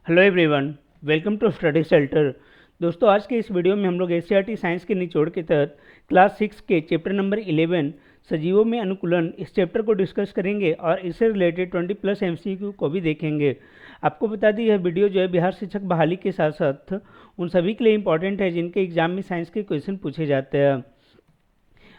Hello everyone, welcome to study centre. दोस्तों, आज के इस वीडियो में हम लोग एनसीईआरटी साइंस के निचोड़ के तहत क्लास 6 के चैप्टर नंबर 11 सजीवों में अनुकूलन इस चैप्टर को डिस्कस करेंगे और इससे रिलेटेड 20+ एमसीक्यू को भी देखेंगे। आपको बता दी, यह वीडियो जो है बिहार शिक्षक बहाली के साथ साथ उन सभी के लिए इंपॉर्टेंट है जिनके एग्जाम में साइंस के क्वेश्चन पूछे जाते हैं।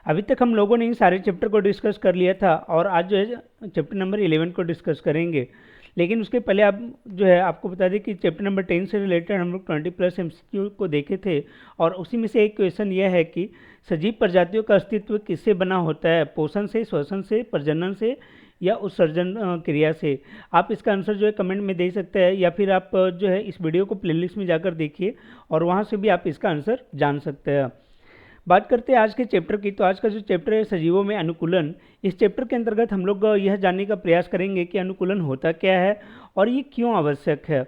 अभी तक हम लोगों ने इन सारे चैप्टर को डिस्कस कर लिया था और आज जो है चैप्टर नंबर 11 को डिस्कस करेंगे। लेकिन उसके पहले आप जो है आपको बता दें कि चैप्टर नंबर 10 से रिलेटेड हम लोग 20+ एमसीक्यू को देखे थे और उसी में से एक क्वेश्चन यह है कि सजीव प्रजातियों का अस्तित्व किससे बना होता है, पोषण से, श्वसन से, प्रजनन से या उत्सर्जन क्रिया से। आप इसका आंसर जो है कमेंट में दे सकते हैं या फिर आप जो है इस वीडियो को प्लेलिस्ट में जाकर देखिए और वहाँ से भी आप इसका आंसर जान सकते हैं। बात करते हैं आज के चैप्टर की। तो आज का जो चैप्टर है सजीवों में अनुकूलन, इस चैप्टर के अंतर्गत हम लोग यह जानने का प्रयास करेंगे कि अनुकूलन होता क्या है और ये क्यों आवश्यक है,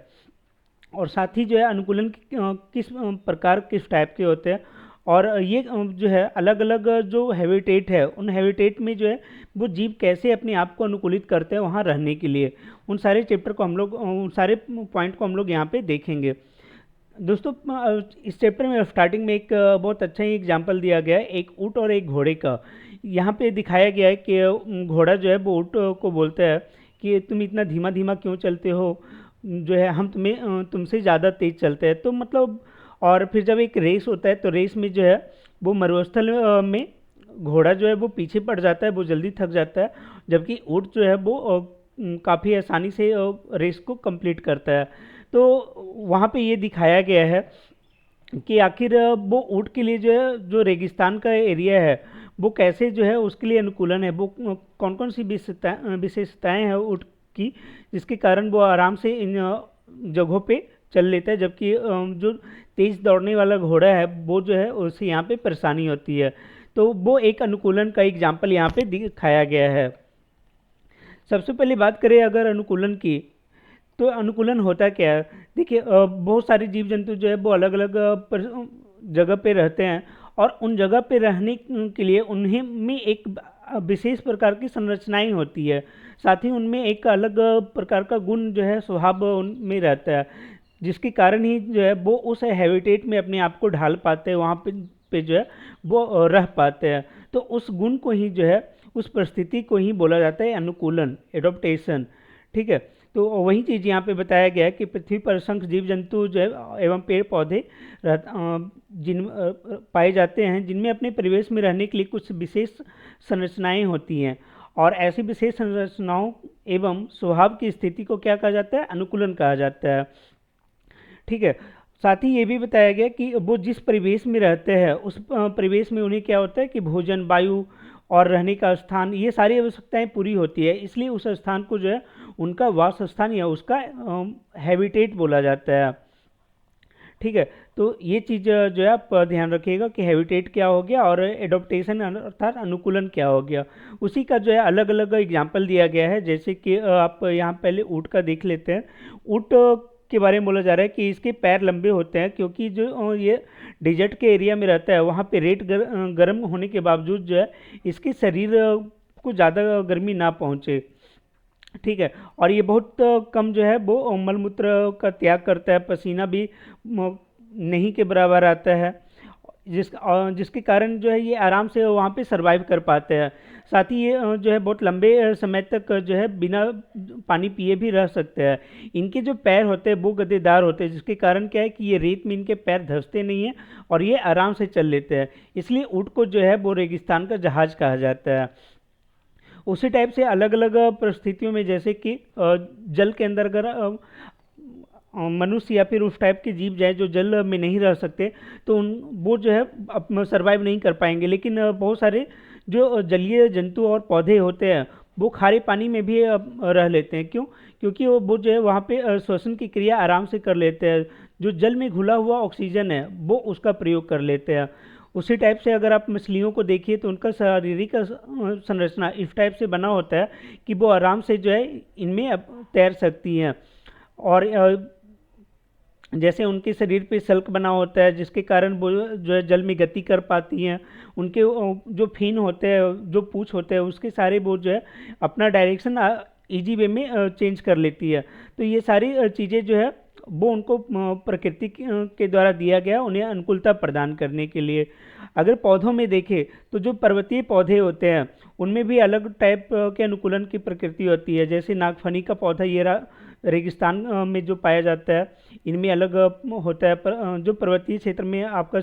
और साथ ही जो है अनुकूलन किस प्रकार किस टाइप के होते हैं और ये जो है अलग अलग जो हैबिटेट है उन हैबिटेट में जो है वो जीव कैसे अपने आप को अनुकूलित करते हैं वहाँ रहने के लिए। उन सारे चैप्टर को हम लोग उन सारे पॉइंट को हम लोग यहाँ पे देखेंगे। दोस्तों, इस चैप्टर में स्टार्टिंग में एक बहुत अच्छा ही एग्जांपल दिया गया है, एक ऊँट और एक घोड़े का। यहाँ पे दिखाया गया है कि घोड़ा जो है वो ऊँट को बोलता है कि तुम इतना धीमा धीमा क्यों चलते हो, जो है हम तुमसे ज़्यादा तेज़ चलते हैं। तो मतलब, और फिर जब एक रेस होता है तो रेस में जो है वो मरुस्थल में घोड़ा जो है वो पीछे पड़ जाता है, वो जल्दी थक जाता है, जबकि ऊँट जो है वो काफ़ी आसानी से रेस को कंप्लीट करता है। तो वहाँ पे ये दिखाया गया है कि आखिर वो ऊँट के लिए जो है जो रेगिस्तान का एरिया है वो कैसे जो है उसके लिए अनुकूलन है, वो कौन कौन सी विशेषताएँ हैं ऊँट की जिसके कारण वो आराम से इन जगहों पे चल लेता है, जबकि जो तेज़ दौड़ने वाला घोड़ा है वो जो है उसे यहाँ पे परेशानी होती है। तो वो एक अनुकूलन का एग्जाम्पल यहाँ पे दिखाया गया है। सबसे पहले बात करें अगर अनुकूलन की, तो अनुकूलन होता क्या है। देखिए, बहुत सारे जीव जंतु जो है वो अलग अलग जगह पे रहते हैं और उन जगह पे रहने के लिए उन्हें में एक विशेष प्रकार की संरचनाएं होती है, साथ ही उनमें एक अलग प्रकार का गुण जो है स्वभाव उनमें रहता है, जिसके कारण ही जो है वो उस हैबिटेट में अपने आप को ढाल पाते हैं, वहाँ पे जो है वो रह पाते हैं। तो उस गुण को ही जो है उस परिस्थिति को ही बोला जाता है अनुकूलन, एडॉप्टेशन। ठीक है, तो वही चीज़ यहाँ पे बताया गया है कि पृथ्वी पर असंख्य जीव जंतु जो है एवं पेड़ पौधे पाए जाते हैं जिनमें अपने परिवेश में रहने के लिए कुछ विशेष संरचनाएं होती हैं, और ऐसी विशेष संरचनाओं एवं स्वभाव की स्थिति को क्या कहा जाता है, अनुकूलन कहा जाता है। ठीक है, साथ ही ये भी बताया गया कि वो जिस परिवेश में रहते हैं उस परिवेश में उन्हें क्या होता है कि भोजन, वायु और रहने का स्थान, ये सारी आवश्यकताएं पूरी होती है, इसलिए उस स्थान को जो है उनका वास स्थान या उसका हैबिटेट बोला जाता है। ठीक है, तो ये चीज़ जो है आप ध्यान रखिएगा कि हैबिटेट क्या हो गया और एडॉप्टेशन अर्थात अनुकूलन क्या हो गया। उसी का जो है अलग अलग एग्जाम्पल दिया गया है, जैसे कि आप यहाँ पहले ऊँट का देख लेते हैं। ऊँट के बारे में बोला जा रहा है कि इसके पैर लंबे होते हैं क्योंकि जो ये डेजर्ट के एरिया में रहता है वहाँ पे रेत गर्म होने के बावजूद जो है इसके शरीर को ज़्यादा गर्मी ना पहुँचे। ठीक है, और ये बहुत कम जो है वो मलमूत्र का त्याग करता है, पसीना भी नहीं के बराबर आता है, जिसके कारण जो है ये आराम से वहाँ पे सरवाइव कर पाते हैं। साथ ही ये जो है बहुत लंबे समय तक जो है बिना पानी पिए भी रह सकते हैं। इनके जो पैर होते हैं वो गद्देदार होते हैं, जिसके कारण क्या है कि ये रेत में इनके पैर धंसते नहीं हैं और ये आराम से चल लेते हैं, इसलिए ऊँट को जो है वो रेगिस्तान का जहाज कहा जाता है। उसी टाइप से अलग अलग परिस्थितियों में, जैसे कि जल के अंदर अगर मनुष्य या फिर उस टाइप के जीव जाए जो जल में नहीं रह सकते तो वो जो है सरवाइव नहीं कर पाएंगे, लेकिन बहुत सारे जो जलीय जंतु और पौधे होते हैं वो खारे पानी में भी रह लेते हैं। क्यों? क्योंकि वो जो है वहाँ पे श्वसन की क्रिया आराम से कर लेते हैं, जो जल में घुला हुआ ऑक्सीजन है वो उसका प्रयोग कर लेते हैं। उसी टाइप से अगर आप मछलियों को देखिए तो उनका शारीरिक संरचना इस टाइप से बना होता है कि वो आराम से जो है इनमें तैर सकती हैं, और जैसे उनके शरीर पे सल्क बना होता है जिसके कारण वो जो है जल में गति कर पाती हैं। उनके जो फिन होते हैं, जो पूँछ होते हैं, उसके सारे वो जो है अपना डायरेक्शन इजी वे में चेंज कर लेती है। तो ये सारी चीज़ें जो है वो उनको प्रकृति के द्वारा दिया गया, उन्हें अनुकूलता प्रदान करने के लिए। अगर पौधों में देखें तो जो पर्वतीय पौधे होते हैं उनमें भी अलग टाइप के अनुकूलन की प्रकृति होती है। जैसे नागफनी का पौधा ये रेगिस्तान में जो पाया जाता है, इनमें अलग होता है। जो पर्वतीय क्षेत्र में आपका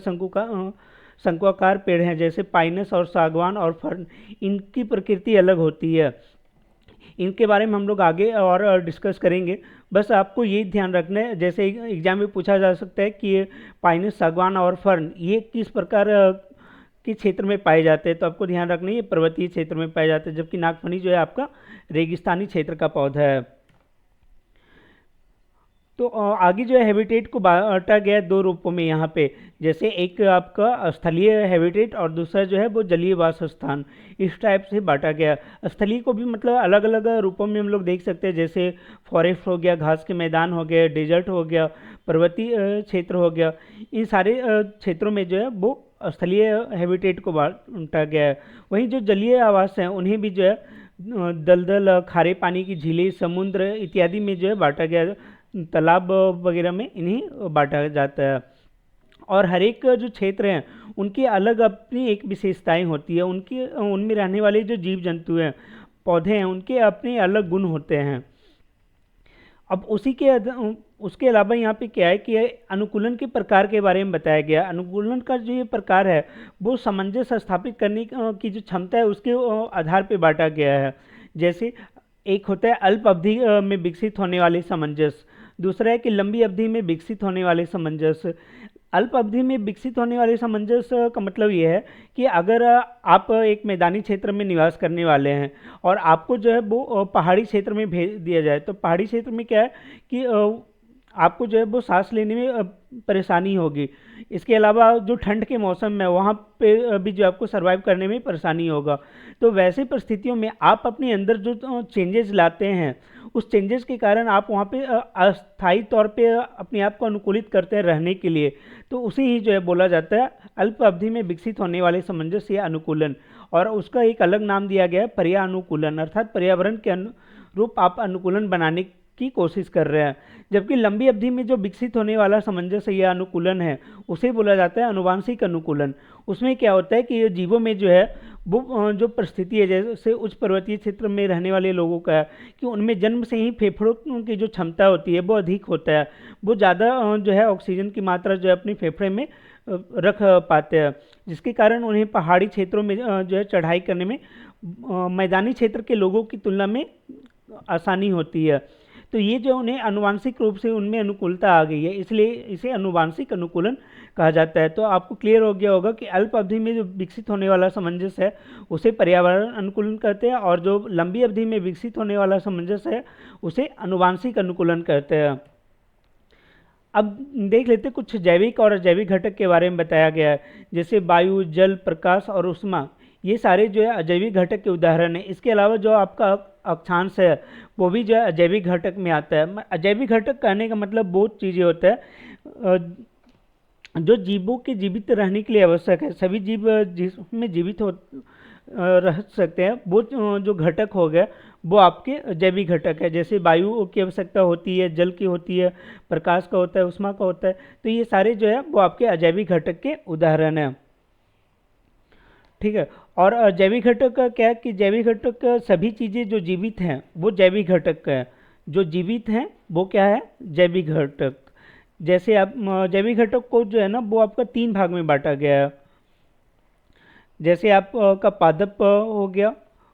शंकुआकार पेड़ हैं जैसे पाइनस और सागवान और फर्न, इनकी प्रकृति अलग होती है। इनके बारे में हम लोग आगे और डिस्कस करेंगे। बस आपको ये ध्यान रखना है, जैसे एग्जाम में पूछा जा सकता है कि ये पाइनस, सागवान और फर्न ये किस प्रकार के क्षेत्र में पाए जाते हैं, तो आपको ध्यान रखना है ये पर्वतीय क्षेत्र में पाए जाते हैं, जबकि नागफनी जो है आपका रेगिस्तानी क्षेत्र का पौधा है। तो आगे जो है हैबिटेट को बांटा गया है दो रूपों में यहाँ पे, जैसे एक आपका स्थलीय हैबिटेट और दूसरा जो है वो जलीय वास स्थान, इस टाइप से बांटा गया। स्थलीय को भी मतलब अलग अलग रूपों में हम लोग देख सकते हैं, जैसे फॉरेस्ट हो गया, घास के मैदान हो गए, डेजर्ट हो गया, पर्वतीय क्षेत्र हो गया। इन सारे क्षेत्रों में जो है वो स्थलीय हैबिटेट को बांटा गया है। वहीं जो जलीय आवास हैं उन्हें भी जो है दलदल, खारे पानी की झीलें, समुद्र इत्यादि में जो है बांटा गया है, तालाब वगैरह में इन्हें बांटा जाता है। और हर एक जो क्षेत्र हैं उनकी अलग अपनी एक विशेषताएं होती है, उनकी उनमें रहने वाले जो जीव जंतु हैं, पौधे हैं, उनके अपने अलग गुण होते हैं। अब उसके अलावा यहाँ पे क्या है कि अनुकूलन के प्रकार के बारे में बताया गया। अनुकूलन का जो ये प्रकार है वो सामंजस्य स्थापित करने की जो क्षमता है उसके आधार पे बांटा गया है। जैसे एक होता है अल्प अवधि में विकसित होने वाले सामंजस्य, दूसरा है कि लंबी अवधि में विकसित होने वाले सामंजस्य। अल्प अवधि में विकसित होने वाले सामंजस्य का मतलब ये है कि अगर आप एक मैदानी क्षेत्र में निवास करने वाले हैं और आपको जो है वो पहाड़ी क्षेत्र में भेज दिया जाए, तो पहाड़ी क्षेत्र में क्या है कि आपको जो है वो सांस लेने में परेशानी होगी। इसके अलावा जो ठंड के मौसम में वहाँ पे भी जो आपको सर्वाइव करने में परेशानी होगा। तो वैसे परिस्थितियों में आप अपने अंदर जो चेंजेस लाते हैं उस चेंजेस के कारण आप वहाँ पे अस्थायी तौर पे अपने आप को अनुकूलित करते हैं रहने के लिए, तो उसे ही जो है बोला जाता है अल्प अवधि में विकसित होने वाले सामंजस्य या अनुकूलन। और उसका एक अलग नाम दिया गया है पर्यानुकूलन, अर्थात पर्यावरण के अनुरूप आप अनुकूलन बनाने की कोशिश कर रहे हैं। जबकि लंबी अवधि में जो विकसित होने वाला सामंजस्य या अनुकूलन है उसे बोला जाता है अनुवांशिक अनुकूलन। उसमें क्या होता है कि ये जीवों में जो है वो जो परिस्थिति है, जैसे उच्च पर्वतीय क्षेत्र में रहने वाले लोगों का है कि उनमें जन्म से ही फेफड़ों की जो क्षमता होती है वो अधिक होता है, वो ज़्यादा जो है ऑक्सीजन की मात्रा जो है अपने फेफड़े में रख पाते हैं, जिसके कारण उन्हें पहाड़ी क्षेत्रों में जो है चढ़ाई करने में मैदानी क्षेत्र के लोगों की तुलना में आसानी होती है। तो ये जो उन्हें आनुवांशिक रूप से उनमें अनुकूलता आ गई है, इसलिए इसे अनुवांशिक अनुकूलन कहा जाता है। तो आपको क्लियर हो गया होगा कि अल्प अवधि में जो विकसित होने वाला सामंजस्य है उसे पर्यावरण अनुकूलन कहते हैं, और जो लंबी अवधि में विकसित होने वाला सामंजस्य है उसे अनुवांशिक अनुकूलन कहते हैं। अब देख लेते हैं कुछ जैविक और अजैविक घटक के बारे में बताया गया है, जैसे वायु, जल, प्रकाश और ऊष्मा, ये सारे जो है अजैविक घटक के उदाहरण हैं। इसके अलावा जो आपका अक्षांश है वो भी जो है अजैविक घटक में आता है। अजैविक घटक कहने का मतलब बहुत चीज़ें होता है जो जीवों के जीवित रहने के लिए आवश्यक है। सभी जीव जिसमें जीवित रह सकते हैं वो जो घटक हो गया वो आपके जैविक घटक है। जैसे वायु की आवश्यकता होती है, जल की होती है, प्रकाश का होता है, ऊष्मा का होता है, तो ये सारे जो है वो आपके अजैविक घटक के उदाहरण हैं। ठीक है। और जैविक घटक का क्या है कि जैविक घटक सभी चीज़ें जो जीवित हैं वो जैविक घटक है, जो जीवित हैं वो क्या है, जैविक घटक। जैसे आप जैविक घटक को जो है ना वो आपका 3 भाग में बांटा गया है। जैसे आपका पादप हो गया,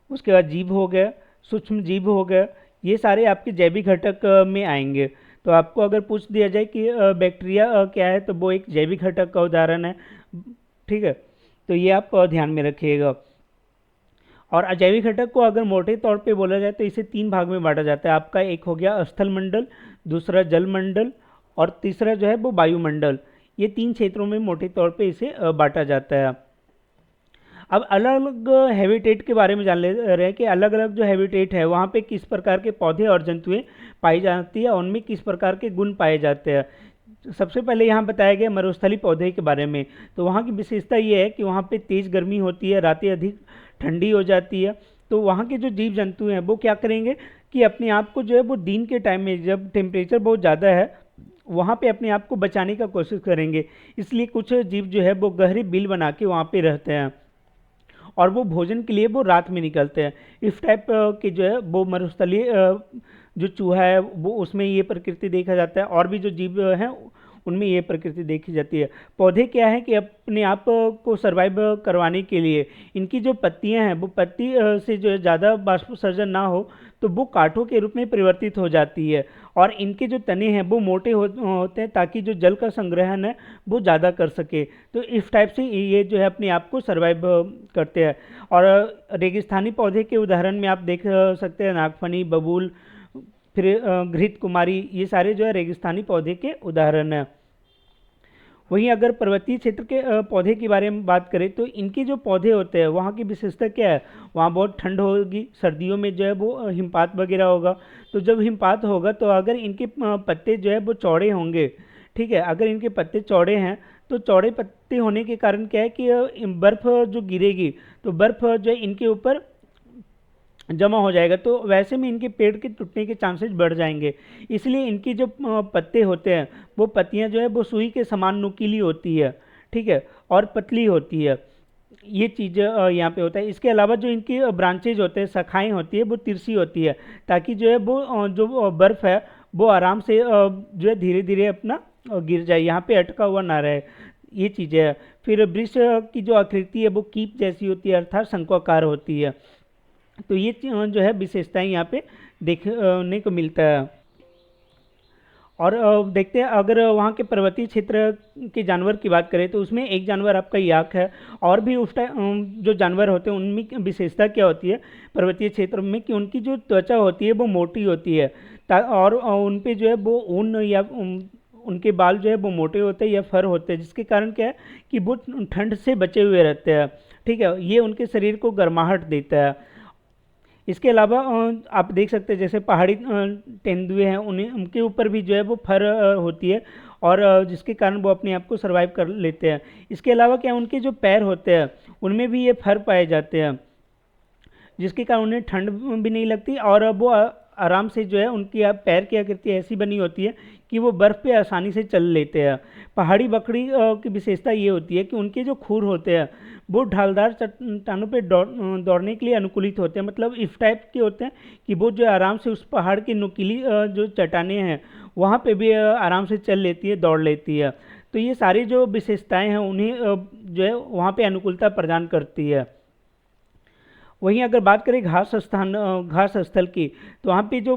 उसके बाद जीव हो गया, सूक्ष्म जीव हो गया, ये सारे आपके जैविक घटक में आएंगे। तो आपको अगर पूछ दिया जाए कि बैक्टीरिया क्या है, तो वो एक जैविक घटक का उदाहरण है। ठीक है, तो ये आप ध्यान में रखिएगा। और अजैविक घटक को अगर मोटे तौर पे बोला जाए तो इसे 3 भाग में बांटा जाता है। आपका एक हो गया स्थल मंडल, दूसरा जल मंडल और तीसरा जो है वो वायुमंडल। ये 3 क्षेत्रों में मोटे तौर पे इसे बांटा जाता है। अब अलग अलग हैबिटेट के बारे में जान ले रहे हैं कि अलग अलग जो हैबिटेट है वहाँ पे किस प्रकार के पौधे और जंतुएं पाई जाती है, उनमें किस प्रकार के गुण पाए जाते हैं। सबसे पहले यहाँ बताया गया मरुस्थलीय पौधे के बारे में। तो वहाँ की विशेषता ये है कि वहाँ पे तेज़ गर्मी होती है, रातें अधिक ठंडी हो जाती है। तो वहाँ के जो जीव जंतु हैं वो क्या करेंगे कि अपने आप को जो है वो दिन के टाइम में जब टेम्परेचर बहुत ज़्यादा है वहाँ पे अपने आप को बचाने का कोशिश करेंगे। इसलिए कुछ जीव जो है वो गहरी बिल बना के वहाँ पे रहते हैं और वो भोजन के लिए वो रात में निकलते हैं। इस टाइप के जो है वो मरुस्थलीय जो चूहा है वो उसमें ये प्रकृति देखा जाता है, और भी जो जीव हैं उनमें ये प्रकृति देखी जाती है। पौधे क्या है कि अपने आप को सरवाइव करवाने के लिए इनकी जो पत्तियां हैं वो पत्ती से जो है ज़्यादा बाष्पोत्सर्जन ना हो तो वो कांटों के रूप में परिवर्तित हो जाती है, और इनके जो तने हैं वो मोटे होते हैं ताकि जो जल का संग्रहण है वो ज़्यादा कर सके। तो इस टाइप से ये जो है अपने आप को सरवाइव करते हैं। और रेगिस्तानी पौधे के उदाहरण में आप देख सकते हैं नागफनी, बबूल, फिर घृत कुमारी, ये सारे जो है रेगिस्तानी पौधे के उदाहरण हैं। वहीं अगर पर्वतीय क्षेत्र के पौधे के बारे में बात करें तो इनके जो पौधे होते हैं वहाँ की विशेषता क्या है, वहाँ बहुत ठंड होगी, सर्दियों में जो है वो हिमपात वगैरह होगा। तो जब हिमपात होगा तो अगर इनके पत्ते जो है वो चौड़े होंगे, ठीक है, अगर इनके पत्ते चौड़े हैं तो चौड़े पत्ते होने के कारण क्या है कि बर्फ़ जो गिरेगी तो बर्फ़ जो है इनके ऊपर जमा हो जाएगा, तो वैसे में इनके पेड़ के टूटने के चांसेस बढ़ जाएंगे। इसलिए इनकी जो पत्ते होते हैं वो पत्तियां जो है वो सुई के समान नुकीली होती है, ठीक है, और पतली होती है। ये चीज़ यहाँ पे होता है। इसके अलावा जो इनकी ब्रांचेज होते हैं, शाखाएं होती है, वो तिरछी होती है ताकि जो है वो जो बर्फ़ है वो आराम से जो है धीरे धीरे अपना गिर जाए, यहाँ पे अटका हुआ ना रहे। ये चीज़ें है। फिर वृक्ष की जो आकृति है वो कीप जैसी होती है, अर्थात शंक्वाकार होती है। तो ये जो है विशेषताएं यहाँ पे देखने को मिलता है। और देखते हैं अगर वहाँ के पर्वतीय क्षेत्र के जानवर की बात करें तो उसमें एक जानवर आपका याक है, और भी उस टाइम जो जानवर होते हैं उनमें विशेषता क्या होती है पर्वतीय क्षेत्र में कि उनकी जो त्वचा होती है वो मोटी होती है, और उन पे जो है वो ऊन या उनके बाल जो है वो मोटे होते हैं या फर होते हैं, जिसके कारण क्या है कि वो ठंड से बचे हुए रहते हैं, ठीक है, ये उनके शरीर को गर्माहट देता है। इसके अलावा आप देख सकते हैं जैसे पहाड़ी तेंदुए हैं, उन्हें उनके ऊपर भी जो है वो फर होती है, और जिसके कारण वो अपने आप को सरवाइव कर लेते हैं। इसके अलावा क्या उनके जो पैर होते हैं उनमें भी ये फर पाए जाते हैं, जिसके कारण उन्हें ठंड भी नहीं लगती, और वो आराम से जो है उनकी पैर की आकृति ऐसी बनी होती है कि वो बर्फ़ पे आसानी से चल लेते हैं। पहाड़ी बकरी की विशेषता ये होती है कि उनके जो खुर होते हैं वो ढालदार चट्टानों पे दौड़ने के लिए अनुकूलित होते हैं, मतलब इस टाइप के होते हैं कि वो जो आराम से उस पहाड़ की नुकीली जो चट्टानें हैं वहाँ पे भी आराम से चल लेती है, दौड़ लेती है। तो ये सारी जो विशेषताएं हैं उन्हें जो है वहाँ पे अनुकूलता प्रदान करती है। वहीं अगर बात करें घास स्थल की तो वहाँ पे जो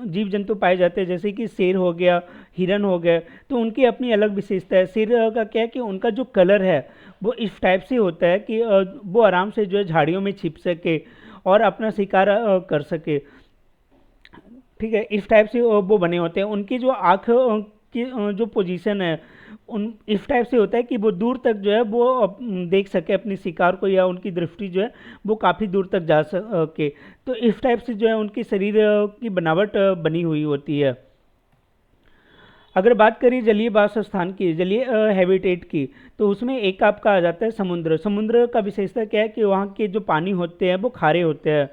जीव जंतु पाए जाते हैं जैसे कि शेर हो गया, हिरन हो गए, तो उनकी अपनी अलग विशेषता है। शेर का क्या है कि उनका जो कलर है वो इस टाइप से होता है कि वो आराम से जो है झाड़ियों में छिप सके और अपना शिकार कर सके, ठीक है, इस टाइप से वो बने होते हैं। उनकी जो आँख की जो पोजीशन है उन इस टाइप से होता है कि वो दूर तक जो है वो देख सके अपने शिकार को, या उनकी दृष्टि जो है वो काफ़ी दूर तक जा सके। तो इस टाइप से जो है उनकी शरीर की बनावट बनी हुई होती है। अगर बात करें जलीय वास स्थान की, जलीय हैबिटेट की, तो उसमें एक आपका आ जाता है समुद्र। समुद्र का विशेषता क्या है कि वहाँ के जो पानी होते हैं वो खारे होते हैं,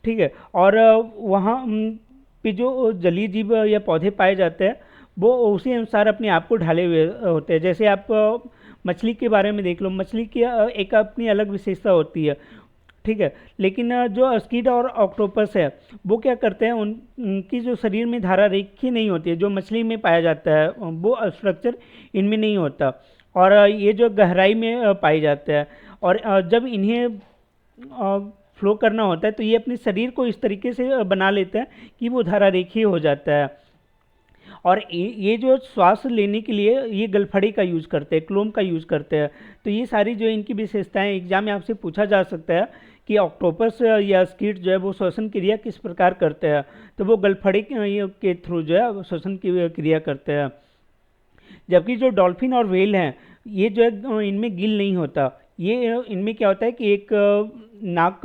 ठीक है, और वहाँ पे जो जलीय जीव या पौधे पाए जाते हैं वो उसी अनुसार अपने आप को ढाले हुए होते हैं। जैसे आप मछली के बारे में देख लो, मछली की एक अपनी अलग विशेषता होती है, ठीक है, लेकिन जो स्क्विड और ऑक्टोपस है वो क्या करते हैं, उनकी जो शरीर में धारा रेखी नहीं होती है, जो मछली में पाया जाता है वो स्ट्रक्चर इनमें नहीं होता, और ये जो गहराई में पाए जाते हैं, और जब इन्हें फ्लो करना होता है तो ये अपने शरीर को इस तरीके से बना लेते हैं कि वो धारा रेखीय हो जाता है। और ये जो श्वास लेने के लिए ये गलफड़ी का यूज़ करते हैं, क्लोम का यूज़ करते हैं। तो ये सारी जो इनकी विशेषताएं एग्जाम में आपसे पूछा जा सकता है कि ऑक्टोपस या स्क्विड जो है वो श्वसन क्रिया किस प्रकार करते हैं, तो वो गलफड़ी के थ्रू जो है श्वसन की क्रिया करते हैं। जबकि जो डॉल्फिन और व्हेल हैं ये जो है इनमें गिल नहीं होता, ये इनमें क्या होता है कि एक नाक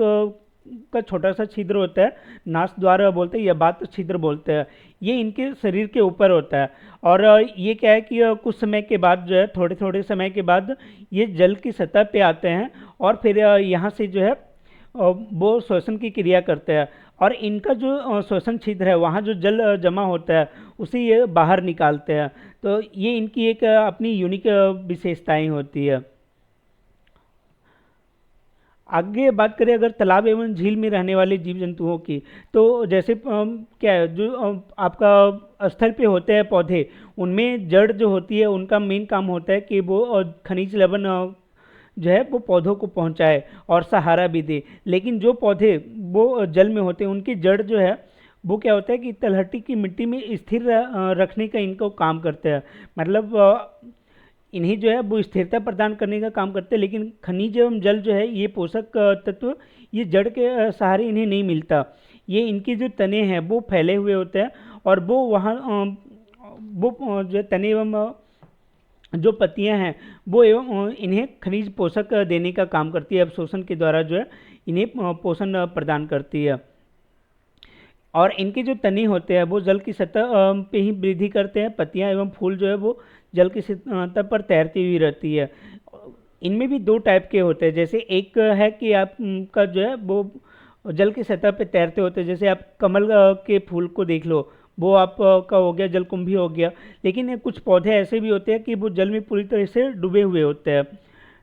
का छोटा सा छिद्र होता है, नास द्वार बोलते हैं या बात छिद्र बोलते हैं, ये इनके शरीर के ऊपर होता है। और ये क्या है कि कुछ समय के बाद जो है थोड़े थोड़े समय के बाद ये जल की सतह पे आते हैं और फिर यहाँ से जो है वो श्वसन की क्रिया करते हैं। और इनका जो श्वसन छिद्र है वहाँ जो जल जमा होता है उसे ये बाहर निकालते हैं। तो ये इनकी एक अपनी यूनिक विशेषताएं होती है। आगे बात करें अगर तालाब एवं झील में रहने वाले जीव जंतुओं की, तो जैसे क्या है जो आपका स्थल पे होते हैं पौधे, उनमें जड़ जो होती है उनका मेन काम होता है कि वो खनिज लवण जो है वो पौधों को पहुंचाए और सहारा भी दे। लेकिन जो पौधे वो जल में होते हैं उनकी जड़ जो है वो क्या होता है कि तलहटी की मिट्टी में स्थिर रखने का इनको काम करते हैं। मतलब इन्हीं जो है वो स्थिरता प्रदान करने का काम करते हैं। लेकिन खनिज एवं जल जो है ये पोषक तत्व ये जड़ के सहारे इन्हें नहीं मिलता। ये इनके जो तने हैं वो फैले हुए होते हैं और वो वहाँ वो जो तने एवं जो पत्तियां हैं वो एवं इन्हें खनिज पोषक देने का काम करती है, अवशोषण के द्वारा जो है इन्हें पोषण प्रदान करती है। और इनके जो तने होते हैं वो जल की सतह पे ही वृद्धि करते हैं। पत्तियां एवं फूल जो है वो जल की सतह पर तैरती हुई रहती है। इनमें भी दो टाइप के होते हैं। जैसे एक है कि आपका जो है वो जल की सतह पे तैरते होते हैं, जैसे आप कमल के फूल को देख लो, वो आपका हो गया जलकुंभी हो गया। लेकिन कुछ पौधे ऐसे भी होते हैं कि वो जल में पूरी तरह से डूबे हुए होते हैं।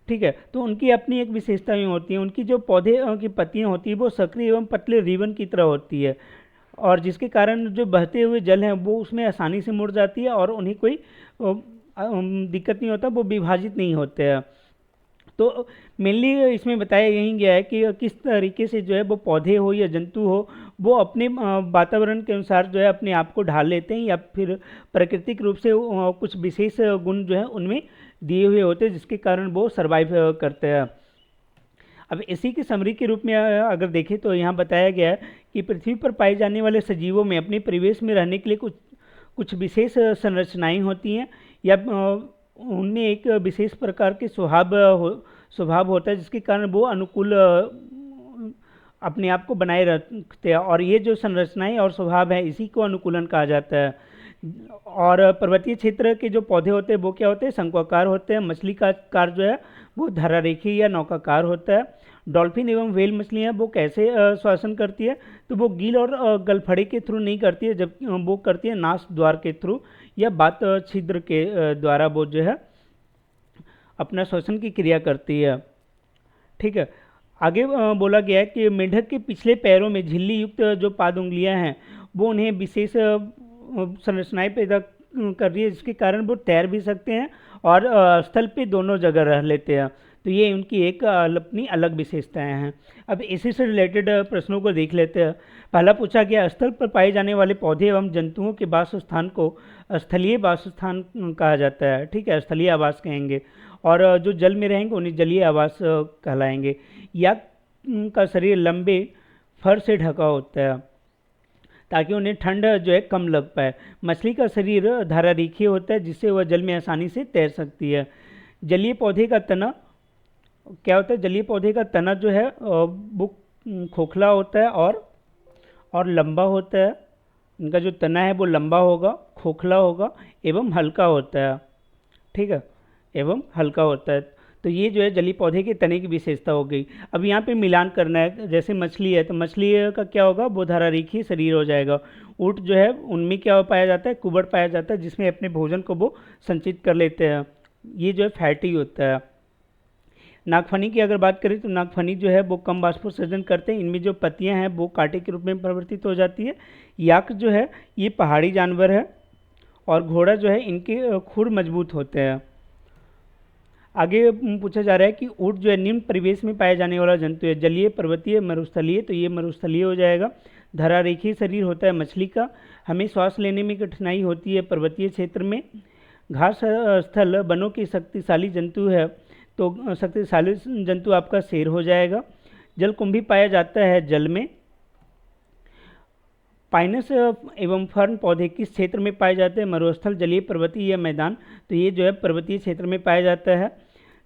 ठीक है, तो उनकी अपनी एक विशेषताएं होती हैं। उनकी जो पौधे की पत्तियां होती है वो सक्रिय एवं पतले रिबन की तरह होती है, और जिसके कारण जो बहते हुए जल हैं वो उसमें आसानी से मुड़ जाती है और उन्हें कोई दिक्कत नहीं होता, वो विभाजित नहीं होते हैं। तो मेनली इसमें बताया यही गया है कि किस तरीके से जो है वो पौधे हो या जंतु हो वो अपने वातावरण के अनुसार जो है अपने आप को ढाल लेते हैं, या फिर प्राकृतिक रूप से कुछ विशेष गुण जो है उनमें दिए हुए होते हैं जिसके कारण वो सरवाइव करते हैं। अब इसी के समरी के रूप में अगर देखें तो यहाँ बताया गया है कि पृथ्वी पर पाए जाने वाले सजीवों में अपने परिवेश में रहने के लिए कुछ कुछ विशेष संरचनाएं होती हैं, या उनमें एक विशेष प्रकार के स्वभाव होता है जिसके कारण वो अनुकूल अपने आप को बनाए रखते हैं। और ये जो संरचनाएं और स्वभाव है इसी को अनुकूलन कहा जाता है। और पर्वतीय क्षेत्र के जो पौधे होते हैं वो क्या होते हैं, शंक्वाकार होते हैं। मछली का आकार जो है वो धरारेखी या नौकाकार होता है। डॉल्फिन एवं व्हेल मछलियाँ वो कैसे श्वसन करती है, तो वो गिल और गलफड़े के थ्रू नहीं करती है, जब वो करती है नास द्वार के थ्रू या बात छिद्र के द्वारा वो जो है अपना श्वसन की क्रिया करती है। ठीक है, आगे बोला गया है कि मेंढक के पिछले पैरों में झिल्ली युक्त जो पाद उंगलियां हैं वो उन्हें विशेष संरचनाएं पैदा कर रही है जिसके कारण वो तैर भी सकते हैं और स्थल पे दोनों जगह रह लेते हैं। तो ये उनकी एक अपनी अलग विशेषताएं हैं। अब इसी से रिलेटेड प्रश्नों को देख लेते हैं। पहला पूछा गया, स्थल पर पाए जाने वाले पौधे एवं जंतुओं के वास स्थान को स्थलीय वासस्थान कहा जाता है। ठीक है, स्थलीय आवास कहेंगे, और जो जल में रहेंगे उन्हें जलीय आवास कहलाएंगे। याक का शरीर लंबे फर से ढका होता है ताकि उन्हें ठंड जो है कम लग पाए। मछली का शरीर धारारेखीय होता है जिससे वह जल में आसानी से तैर सकती है। जलीय पौधे का तना क्या होता है, जलीय पौधे का तना जो है वो खोखला होता है और लंबा होता है। इनका जो तना है वो लंबा होगा, खोखला होगा एवं हल्का होता है। ठीक है, एवं हल्का होता है। तो ये जो है जलीय पौधे के तने की विशेषता हो गई। अब यहाँ पे मिलान करना है, जैसे मछली है तो मछली का क्या होगा, वो धारारेखीय शरीर हो जाएगा। ऊँट जो है उनमें क्या पाया जाता है, कुबड़ पाया जाता है जिसमें अपने भोजन को वो संचित कर लेते हैं। ये जो है फैटी होता है। नागफनी की अगर बात करें तो नागफनी जो है वो कम बाष्पोत्सर्जन करते हैं। इनमें जो पत्तियां हैं वो कांटे के रूप में परिवर्तित हो जाती है। याक जो है ये पहाड़ी जानवर है, और घोड़ा जो है इनके खुर मजबूत होते हैं। आगे पूछा जा रहा है कि ऊँट जो है निम्न परिवेश में पाया जाने वाला जंतु है, जलीय, पर्वतीय, मरुस्थलीय। तो ये मरुस्थलीय हो जाएगा। धरारेखीय शरीर होता है मछली का। हमें श्वास लेने में कठिनाई होती है पर्वतीय क्षेत्र में। घास स्थल वनों की शक्तिशाली जंतु है, तो शक्तिशाली जंतु आपका शेर हो जाएगा। जलकुंभी पाया जाता है जल में। पाइनस एवं फर्न पौधे किस क्षेत्र में पाए जाते हैं, मरुस्थल, जलीय, पर्वतीय या मैदान। तो ये जो है पर्वतीय क्षेत्र में पाया जाता है।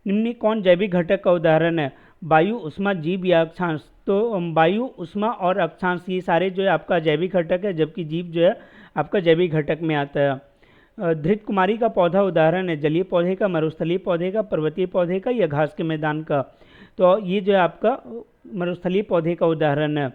निम्न कौन जैविक घटक का उदाहरण है, वायु, उष्मा, जीव या अक्षांश। तो वायु, उष्मा और अक्षांश ये सारे जो है आपका जैविक घटक है, जबकि जीव जो है आपका जैविक घटक में आता है। धृत कुमारी का पौधा उदाहरण है, जलीय पौधे का, मरुस्थलीय पौधे का, पर्वतीय पौधे का या घास के मैदान का। तो ये जो है आपका मरुस्थलीय पौधे का उदाहरण है।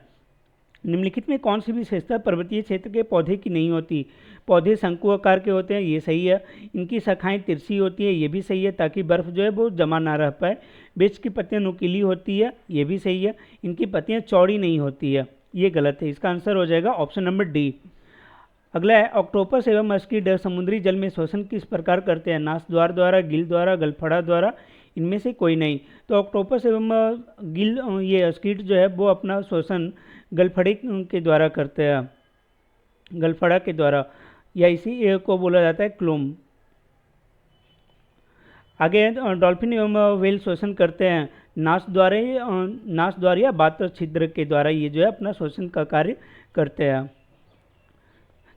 निम्नलिखित में कौन सी विशेषता पर्वतीय क्षेत्र के पौधे की नहीं होती? पौधे शंकु आकार के होते हैं, ये सही है। इनकी शाखाएं तिरछी होती है, ये भी सही है, ताकि बर्फ़ जो है वो जमा ना रह पाए। वृक्ष की पत्तियां नुकीली होती है, ये भी सही है। इनकी पत्तियां चौड़ी नहीं होती है, ये गलत है। इसका आंसर हो जाएगा ऑप्शन नंबर डी। अगला है, ऑक्टोपस एवं मस्कीड समुद्री जल में श्वसन किस प्रकार करते हैं? नास द्वार द्वारा, गिल द्वारा, गलफड़ा द्वारा, इनमें से कोई नहीं। तो ऑक्टोपस एवं गिल ये स्कीड जो है वो अपना श्वसन गलफड़े के द्वारा करते हैं, गलफड़ा के द्वारा, या इसी को बोला जाता है क्लोम। आगे डॉल्फिन एवं व्हेल श्वसन करते हैं नास द्वार या बात छिद्र के द्वारा, ये जो है अपना श्वसन का कार्य करते हैं।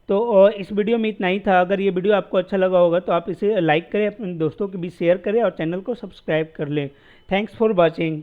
तो इस वीडियो में इतना ही था। अगर ये वीडियो आपको अच्छा लगा होगा तो आप इसे लाइक करें, अपने दोस्तों के बीच शेयर करें और चैनल को सब्सक्राइब कर लें। Thanks for watching.